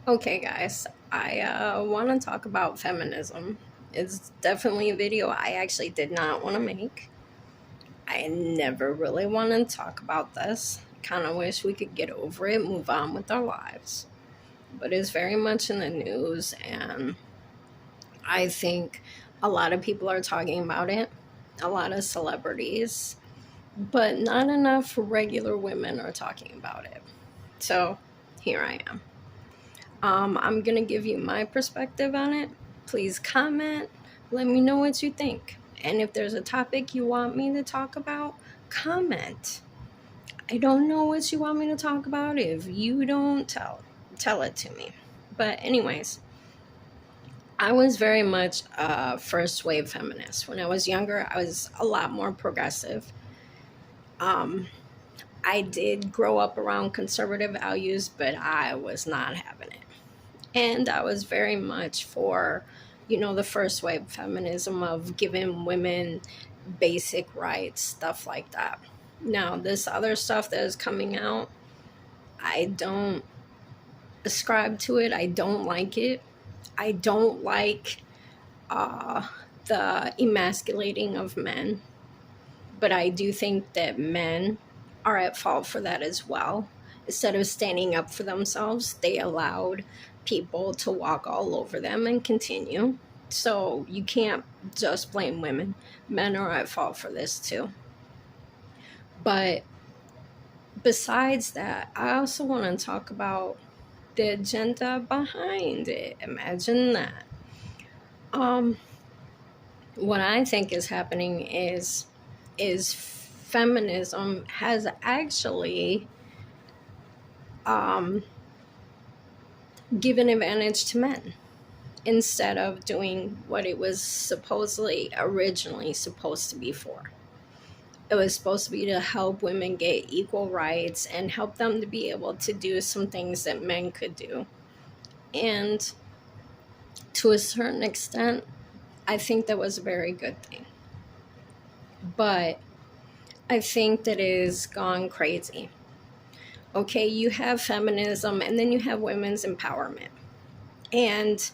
Okay, guys, I want to talk about feminism. It's definitely a video I actually did not want to make. I never really wanted to talk about this. Kind of wish we could get over it, move on with our lives. But it's very much in the news, and I think a lot of people are talking about it, a lot of celebrities, but not enough regular women are talking about it. So here I am. I'm going to give you my perspective on it. Please comment. Let me know what you think. And if there's a topic you want me to talk about, comment. I don't know what you want me to talk about. If you don't tell it to me. But anyways, I was very much a first wave feminist. When I was younger, I was a lot more progressive. Um, I did grow up around conservative values, but I was not having it. And I was very much for, the first wave feminism of giving women basic rights, stuff like that. Now, this other stuff that is coming out, I don't ascribe to it. I don't like it. I don't like uh, the emasculating of men, but I do think that men are at fault for that as well. Instead of standing up for themselves, they allowed people to walk all over them and continue. So you can't just blame women. Men are at fault for this too. But besides that, I also want to talk about the agenda behind it. Imagine that. Um, what I think is happening is feminism has actually um, given advantage to men instead of doing what it was supposedly originally supposed to be for. It was supposed to be to help women get equal rights and help them to be able to do some things that men could do. And to a certain extent, I think that was a very good thing. But I think that it has gone crazy. Okay, you have feminism and then you have women's empowerment. And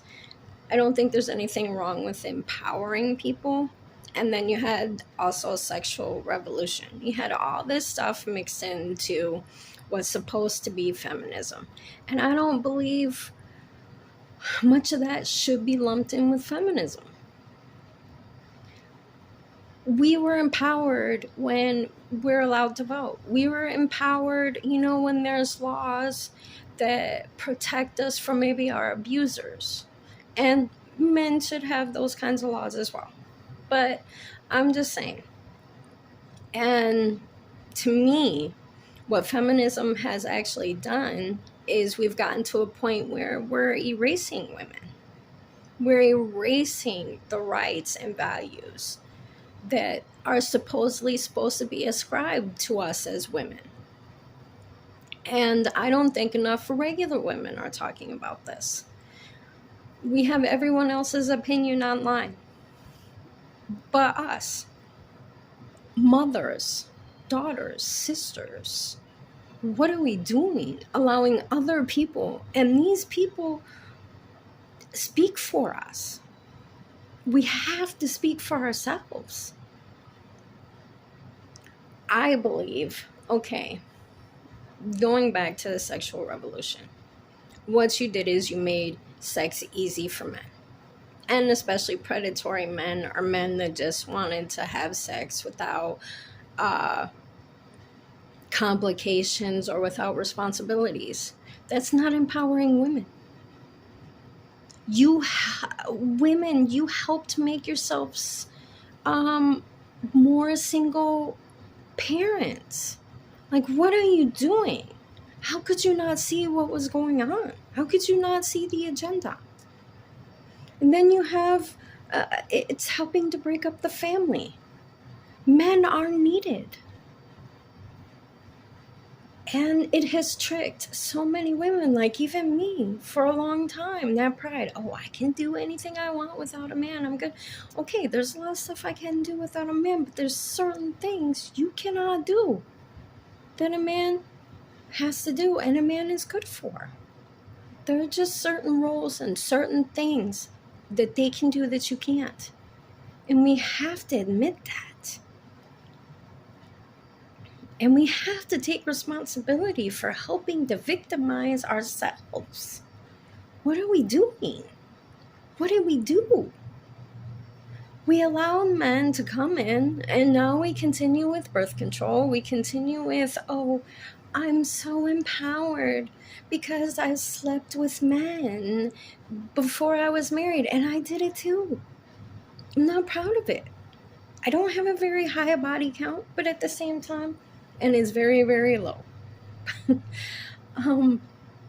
I don't think there's anything wrong with empowering people. And then you had also sexual revolution. You had all this stuff mixed into what's supposed to be feminism. And I don't believe much of that should be lumped in with feminism. We were empowered when we're allowed to vote. We were empowered, when there's laws that protect us from maybe our abusers. And men should have those kinds of laws as well. But I'm just saying. And to me, what feminism has actually done is we've gotten to a point where we're erasing women. We're erasing the rights and values that are supposedly supposed to be ascribed to us as women. And I don't think enough regular women are talking about this. We have everyone else's opinion online but us. Mothers, daughters, sisters. What are we doing? Allowing other people, and these people speak for us. We have to speak for ourselves. I believe, okay, going back to the sexual revolution, what you did is you made sex easy for men. And especially predatory men or men that just wanted to have sex without complications or without responsibilities. That's not empowering women. Women, you helped make yourselves more single parents. Like, what are you doing? How could you not see what was going on? How could you not see the agenda? And then you have, it's helping to break up the family. Men are needed. And it has tricked so many women, like even me, for a long time. That pride, I can do anything I want without a man. I'm good. Okay, there's a lot of stuff I can do without a man, but there's certain things you cannot do that a man has to do and a man is good for. There are just certain roles and certain things that they can do that you can't. And we have to admit that. And we have to take responsibility for helping to victimize ourselves. What are we doing? What did we do? We allow men to come in, and now we continue with birth control. We continue with, oh, I'm so empowered because I slept with men before I was married, and I did it too. I'm not proud of it. I don't have a very high body count, but at the same time, and it's very, very low.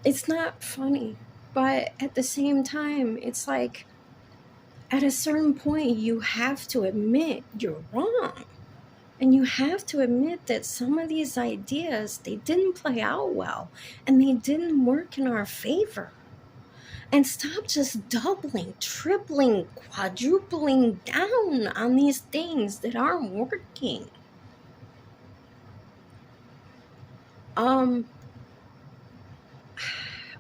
It's not funny, but at the same time, it's like at a certain point, you have to admit you're wrong. And you have to admit that some of these ideas, they didn't play out well and they didn't work in our favor. And stop just doubling, tripling, quadrupling down on these things that aren't working.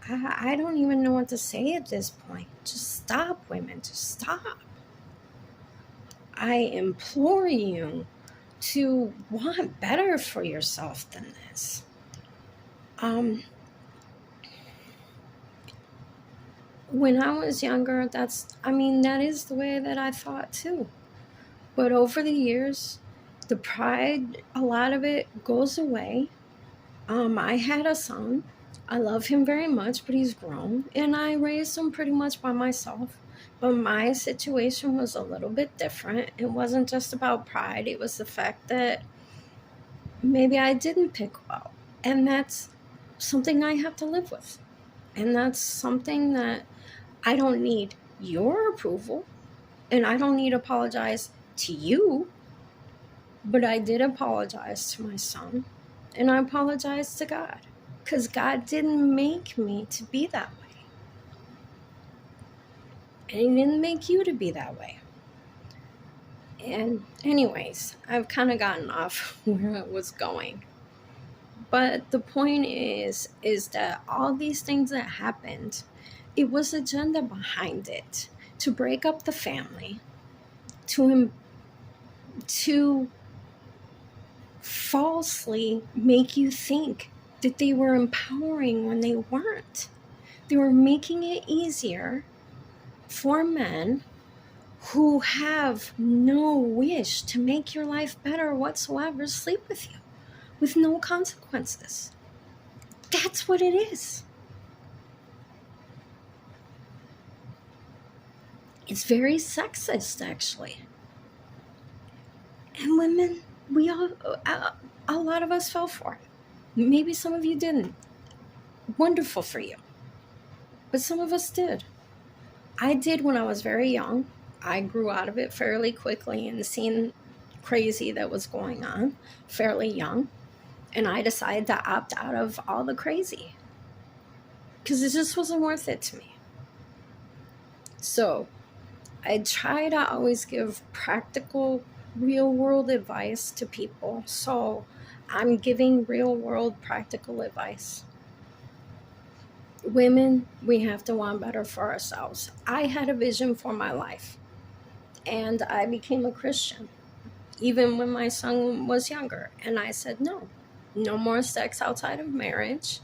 I don't even know what to say at this point. Just stop, women. Just stop. I implore you to want better for yourself than this. When I was younger, that is the way that I thought too. But over the years, the pride, a lot of it goes away. I had a son. I love him very much, but he's grown, and I raised him pretty much by myself. But my situation was a little bit different. It wasn't just about pride. It was the fact that maybe I didn't pick well. And that's something I have to live with. And that's something that I don't need your approval, and I don't need to apologize to you, but I did apologize to my son, and I apologized to God, because God didn't make me to be that way. And he didn't make you to be that way. And anyways, I've kind of gotten off where I was going. But the point is that all these things that happened, it was agenda behind it to break up the family, to falsely make you think that they were empowering when they weren't. They were making it easier for men who have no wish to make your life better whatsoever sleep with you with no consequences. That's what it is. It's very sexist, actually. And women, we all, a lot of us fell for it. Maybe some of you didn't. Wonderful for you. But some of us did. I did when I was very young. I grew out of it fairly quickly and seen crazy that was going on fairly young. And I decided to opt out of all the crazy because it just wasn't worth it to me. So I try to always give practical, real world advice to people. So I'm giving real world practical advice. Women, we have to want better for ourselves. I had a vision for my life, and I became a Christian, even when my son was younger. And I said, no more sex outside of marriage.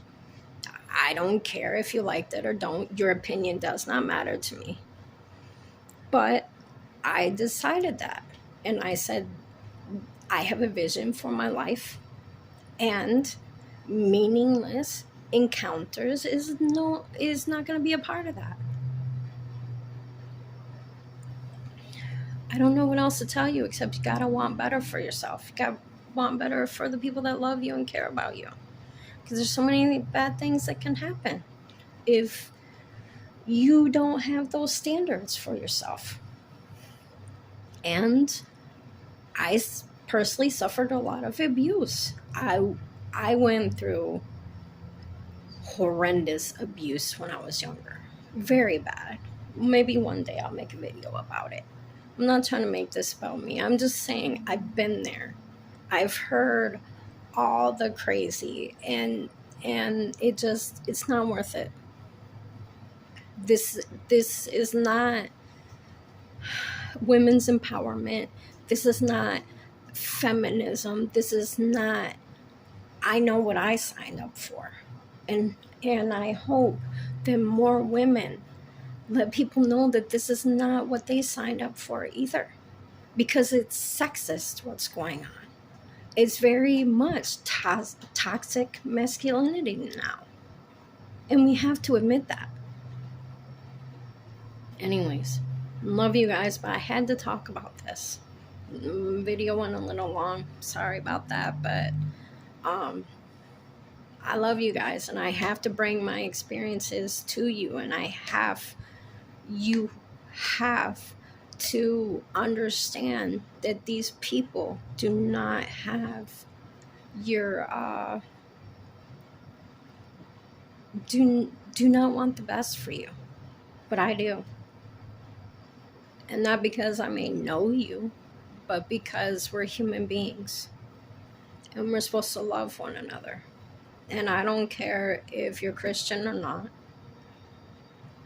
I don't care if you liked it or don't. Your opinion does not matter to me. But I decided that. And I said, I have a vision for my life. And meaningless encounters is not going to be a part of that. I don't know what else to tell you except you got to want better for yourself. You got to want better for the people that love you and care about you. Because there's so many bad things that can happen if you don't have those standards for yourself. And I personally suffered a lot of abuse. I went through horrendous abuse when I was younger. Very bad. Maybe one day I'll make a video about it. I'm not trying to make this about me. I'm just saying I've been there. I've heard all the crazy, and it's not worth it. This is not women's empowerment. This is not feminism. This is not, I know what I signed up for. And I hope that more women let people know that this is not what they signed up for either. Because it's sexist what's going on. It's very much toxic masculinity now. And we have to admit that. Anyways, love you guys, but I had to talk about this. Video went a little long. Sorry about that, but I love you guys, and I have to bring my experiences to you, and you have to understand that these people do not have your do not want the best for you, but I do. And not because I may know you, but because we're human beings and we're supposed to love one another. And I don't care if you're Christian or not.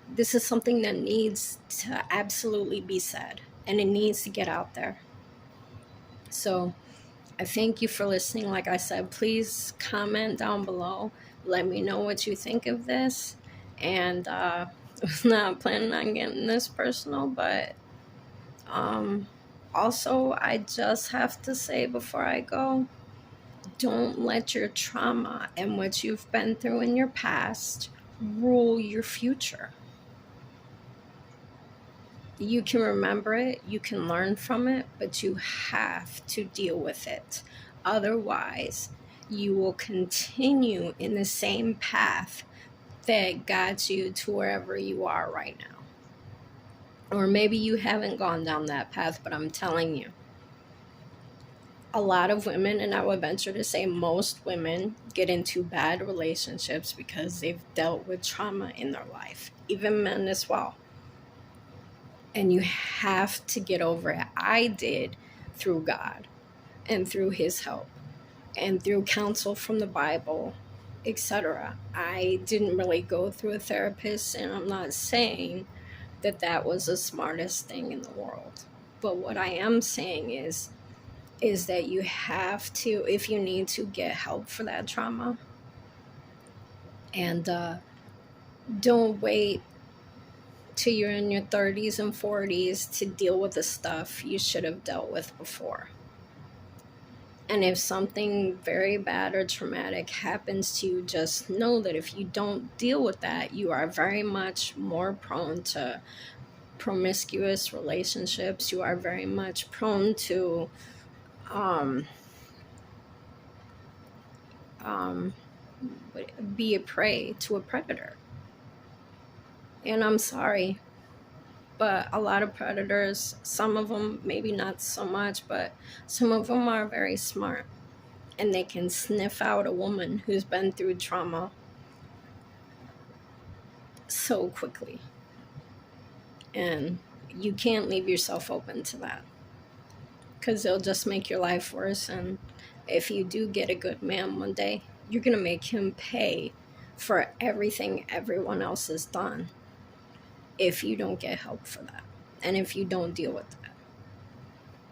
This is something that needs to absolutely be said, and it needs to get out there. So I thank you for listening. Like I said, please comment down below. Let me know what you think of this. And I was not planning on getting this personal, but also, I just have to say before I go, don't let your trauma and what you've been through in your past rule your future. You can remember it, you can learn from it, but you have to deal with it. Otherwise, you will continue in the same path that got you to wherever you are right now. Or maybe you haven't gone down that path, but I'm telling you, a lot of women, and I would venture to say most women, get into bad relationships because they've dealt with trauma in their life, even men as well. And you have to get over it. I did, through God and through his help and through counsel from the Bible, etc. I didn't really go through a therapist, and I'm not saying that that was the smartest thing in the world. But what I am saying is that you have to, if you need to, get help for that trauma. And don't wait till you're in your 30s and 40s to deal with the stuff you should have dealt with before. And if something very bad or traumatic happens to you, just know that if you don't deal with that, you are very much more prone to promiscuous relationships. You are very much prone to be a prey to a predator. And I'm sorry, but a lot of predators, some of them maybe not so much, but some of them are very smart, and they can sniff out a woman who's been through trauma so quickly. And you can't leave yourself open to that, because it'll just make your life worse. And if you do get a good man one day, you're going to make him pay for everything everyone else has done if you don't get help for that and if you don't deal with that.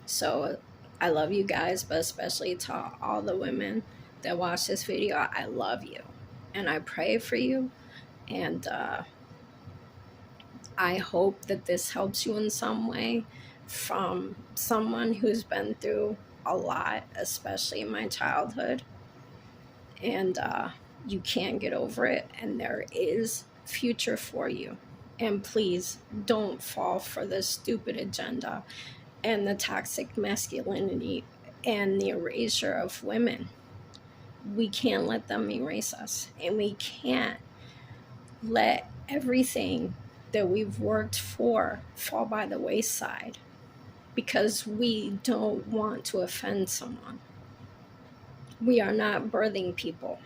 So I love you guys, but especially to all the women that watch this video, I love you and I pray for you. And I hope that this helps you in some way, from someone who's been through a lot, especially in my childhood. And you can get over it, and there is future for you. And please don't fall for the stupid agenda and the toxic masculinity and the erasure of women. We can't let them erase us, and we can't let everything that we've worked for fall by the wayside because we don't want to offend someone. We are not birthing people.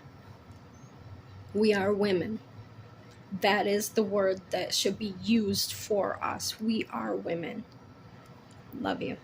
We are women. That is the word that should be used for us. We are women. Love you.